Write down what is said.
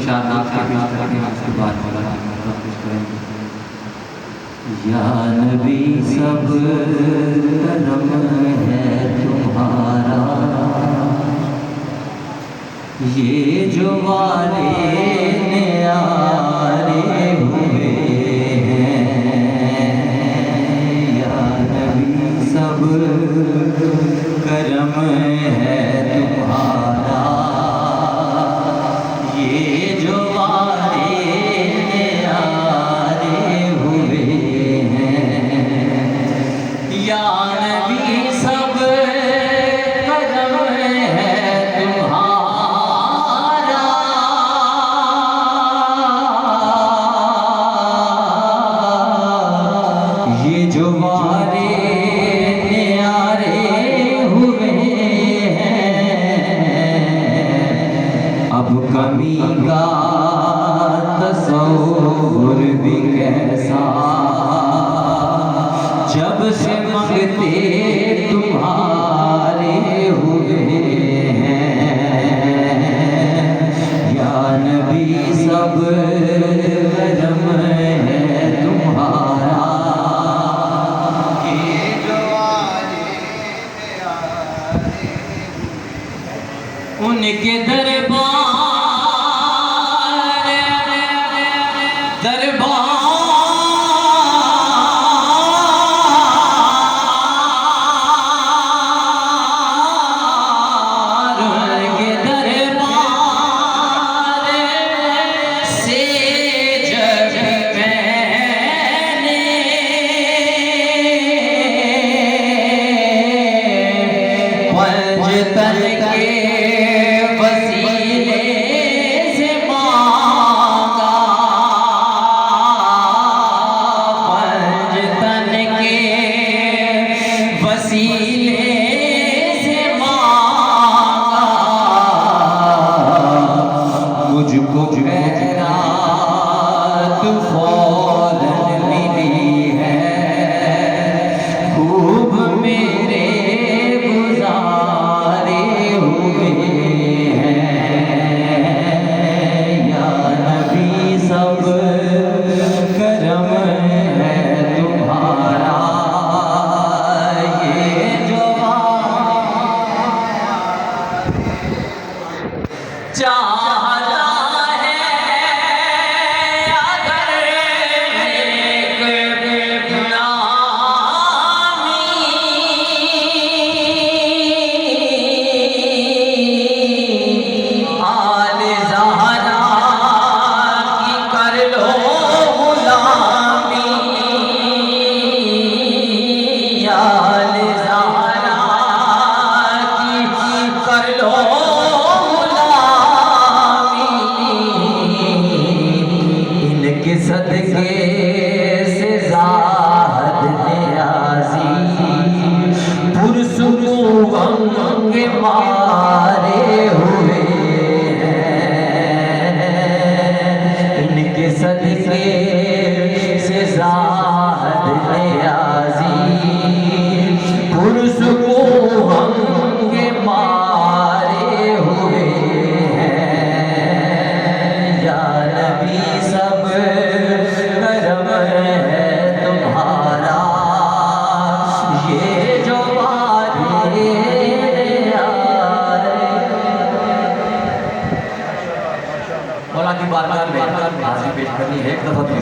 इशारात के बीच करके उसके बाद वाला कुछ करेंगे। या नबी सब करम है तुम्हारा, ये जो वाले न्यारे हुए हैं। या नबी सब करम है तुम्हारा, ये जो वाले न्यारे हुए हैं। या नबी सब करम है तुम्हारा, ये जो वाले न्यारे हुए हैं। अब कमी का तसव्वुर भी कैसा, जब से मंगते तुम्हारे हुए हैं। या नबी सब करम है तुम्हारा, ये जो वाले उनके दरबार तन के वसीले से मांगा, पंज तन के वसीले से मांगा। मुझको खैरात फौरन मिली है, खूब मेरे चाहता है अगर एक गुलामी, आले ज़हरा की कर लो गुलामी। आले ज़हरा की कर लो के सदके से ज़ाहद नियाज़ी, पुरसुकून के मारे हुए हैं। इनके सदके से ज़ाहद नियाज़ी, पुरसुकून के मारे हुए हैं। या नबी सब करम है तुम्हारा, ये जो वाले मौला की बारगाह में हाज़िरी पेश करनी है एक दफ़ा।